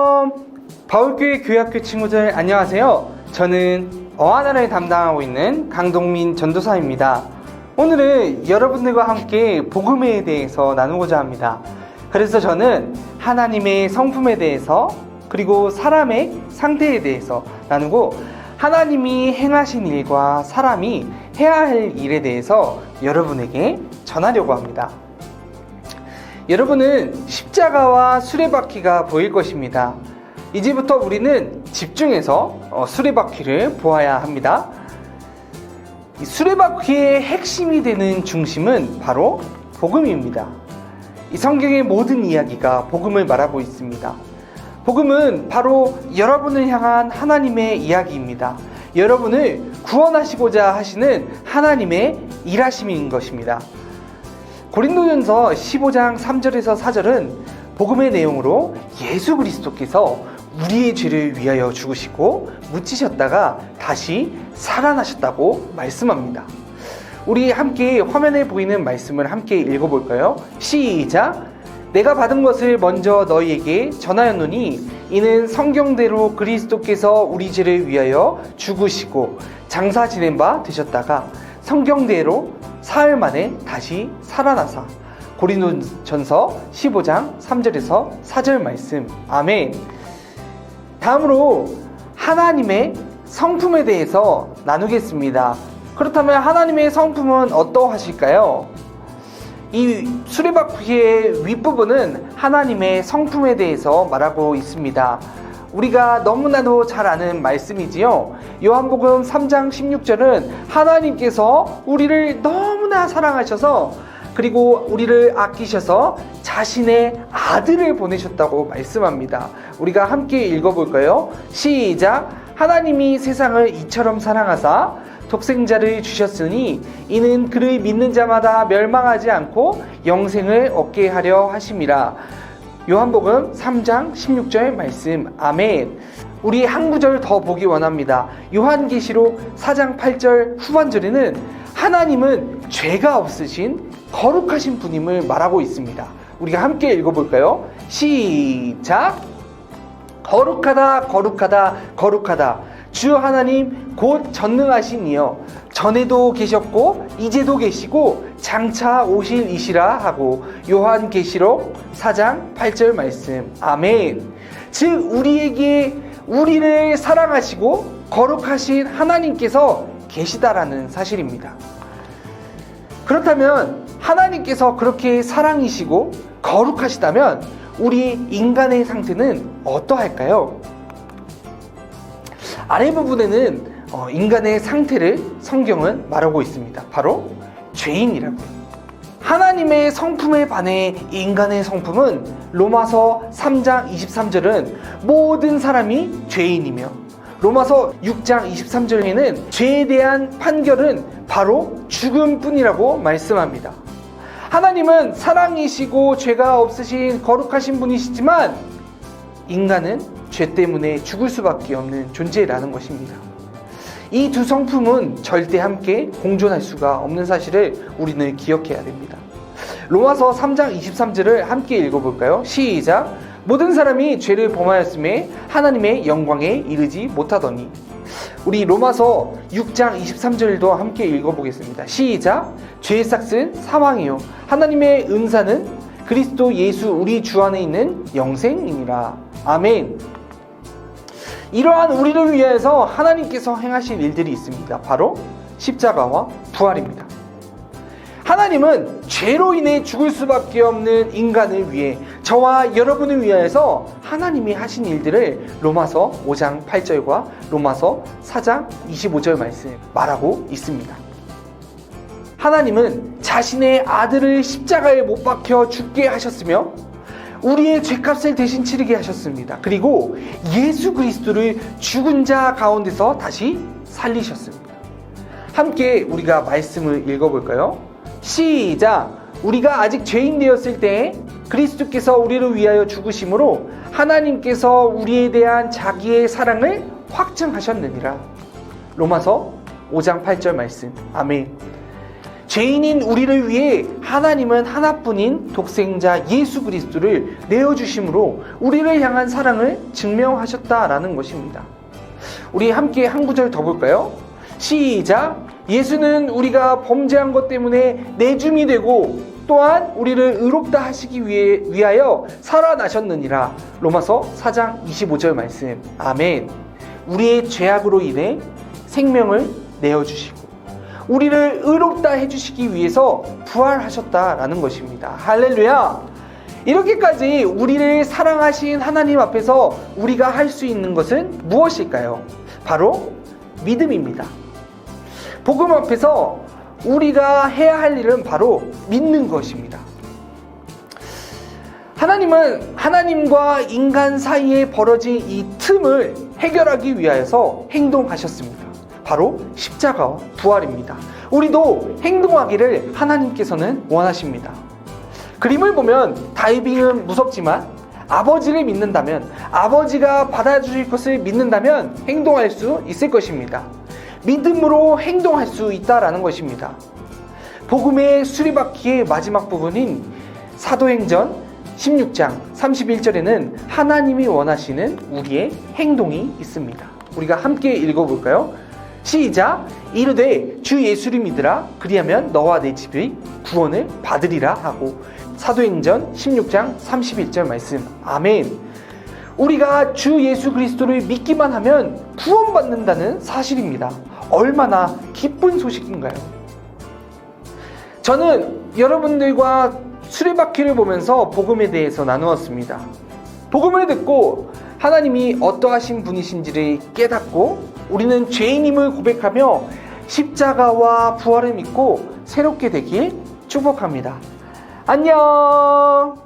샬롬! 바울교회 교회학교 친구들 안녕하세요. 저는 어하나를 담당하고 있는 강동민 전도사입니다. 오늘은 여러분들과 함께 복음에 대해서 나누고자 합니다. 그래서 저는 하나님의 성품에 대해서 그리고 사람의 상태에 대해서 나누고 하나님이 행하신 일과 사람이 해야 할 일에 대해서 여러분에게 전하려고 합니다. 여러분은 십자가와 수레바퀴가 보일 것입니다. 이제부터 우리는 집중해서 수레바퀴를 보아야 합니다. 이 수레바퀴의 핵심이 되는 중심은 바로 복음입니다. 이 성경의 모든 이야기가 복음을 말하고 있습니다. 복음은 바로 여러분을 향한 하나님의 이야기입니다. 여러분을 구원하시고자 하시는 하나님의 일하심인 것입니다. 고린도전서 15장 3절에서 4절은 복음의 내용으로 예수 그리스도께서 우리의 죄를 위하여 죽으시고 묻히셨다가 다시 살아나셨다고 말씀합니다. 우리 함께 화면에 보이는 말씀을 함께 읽어볼까요? 시작! 내가 받은 것을 먼저 너희에게 전하였노니 이는 성경대로 그리스도께서 우리 죄를 위하여 죽으시고 장사 지낸 바 되셨다가 성경대로 사흘 만에 다시 살아나사. 고린도전서 15장 3절에서 4절 말씀. 아멘. 다음으로 하나님의 성품에 대해서 나누겠습니다. 그렇다면 하나님의 성품은 어떠하실까요? 이 수레바퀴의 윗부분은 하나님의 성품에 대해서 말하고 있습니다. 우리가 너무나도 잘 아는 말씀이지요. 요한복음 3장 16절은 하나님께서 우리를 너무나 사랑하셔서 그리고 우리를 아끼셔서 자신의 아들을 보내셨다고 말씀합니다. 우리가 함께 읽어볼까요? 시작! 하나님이 세상을 이처럼 사랑하사 독생자를 주셨으니 이는 그를 믿는 자마다 멸망하지 않고 영생을 얻게 하려 하심이라. 요한복음 3장 16절 말씀. 아멘. 우리 한 구절 더 보기 원합니다. 요한계시록 4장 8절 후반절에는 하나님은 죄가 없으신 거룩하신 분임을 말하고 있습니다. 우리가 함께 읽어볼까요? 시작! 거룩하다 거룩하다 거룩하다 주 하나님 곧 전능하신 이여 전에도 계셨고 이제도 계시고 장차 오실 이시라 하고 요한계시록 4장 8절 말씀. 아멘. 즉 우리를 사랑하시고 거룩하신 하나님께서 계시다라는 사실입니다. 그렇다면 하나님께서 그렇게 사랑이시고 거룩하시다면 우리 인간의 상태는 어떠할까요? 아래 부분에는 인간의 상태를 성경은 말하고 있습니다. 바로 죄인이라고요. 하나님의 성품에 반해 인간의 성품은 로마서 3장 23절은 모든 사람이 죄인이며 로마서 6장 23절에는 죄에 대한 판결은 바로 죽음뿐이라고 말씀합니다. 하나님은 사랑이시고 죄가 없으신 거룩하신 분이시지만 인간은 죄 때문에 죽을 수밖에 없는 존재라는 것입니다. 이 두 성품은 절대 함께 공존할 수가 없는 사실을 우리는 기억해야 됩니다. 로마서 3장 23절을 함께 읽어볼까요? 시작! 모든 사람이 죄를 범하였음에 하나님의 영광에 이르지 못하더니. 우리 로마서 6장 23절도 함께 읽어보겠습니다. 시작! 죄의 삭은 사망이요 하나님의 은사는 그리스도 예수 우리 주 안에 있는 영생이니라. 아멘. 이러한 우리를 위해서 하나님께서 행하신 일들이 있습니다. 바로 십자가와 부활입니다. 하나님은 죄로 인해 죽을 수밖에 없는 인간을 위해 저와 여러분을 위해서 하나님이 하신 일들을 로마서 5장 8절과 로마서 4장 25절 말씀 말하고 있습니다. 하나님은 자신의 아들을 십자가에 못 박혀 죽게 하셨으며 우리의 죄값을 대신 치르게 하셨습니다. 그리고 예수 그리스도를 죽은 자 가운데서 다시 살리셨습니다. 함께 우리가 말씀을 읽어볼까요? 시작! 우리가 아직 죄인 되었을 때 그리스도께서 우리를 위하여 죽으심으로 하나님께서 우리에 대한 자기의 사랑을 확증하셨느니라. 로마서 5장 8절 말씀. 아멘. 죄인인 우리를 위해 하나님은 하나뿐인 독생자 예수 그리스도를 내어주심으로 우리를 향한 사랑을 증명하셨다라는 것입니다. 우리 함께 한 구절 더 볼까요? 시작! 예수는 우리가 범죄한 것 때문에 내줌이 되고 또한 우리를 의롭다 하시기 위하여 살아나셨느니라. 로마서 4장 25절 말씀. 아멘. 우리의 죄악으로 인해 생명을 내어주시고 우리를 의롭다 해주시기 위해서 부활하셨다라는 것입니다. 할렐루야! 이렇게까지 우리를 사랑하신 하나님 앞에서 우리가 할 수 있는 것은 무엇일까요? 바로 믿음입니다. 복음 앞에서 우리가 해야 할 일은 바로 믿는 것입니다. 하나님은 하나님과 인간 사이에 벌어진 이 틈을 해결하기 위하여서 행동하셨습니다. 바로 십자가와 부활입니다. 우리도 행동하기를 하나님께서는 원하십니다. 그림을 보면 다이빙은 무섭지만 아버지를 믿는다면, 아버지가 받아주실 것을 믿는다면 행동할 수 있을 것입니다. 믿음으로 행동할 수 있다라는 것입니다. 복음의 수리바퀴의 마지막 부분인 사도행전 16장 31절에는 하나님이 원하시는 우리의 행동이 있습니다. 우리가 함께 읽어볼까요? 시작! 이르되 주 예수를 믿으라. 그리하면 너와 내 집이 구원을 받으리라 하고. 사도행전 16장 31절 말씀. 아멘. 우리가 주 예수 그리스도를 믿기만 하면 구원받는다는 사실입니다. 얼마나 기쁜 소식인가요? 저는 여러분들과 수레바퀴를 보면서 복음에 대해서 나누었습니다. 복음을 듣고 하나님이 어떠하신 분이신지를 깨닫고 우리는 죄인임을 고백하며 십자가와 부활을 믿고 새롭게 되길 축복합니다. 안녕!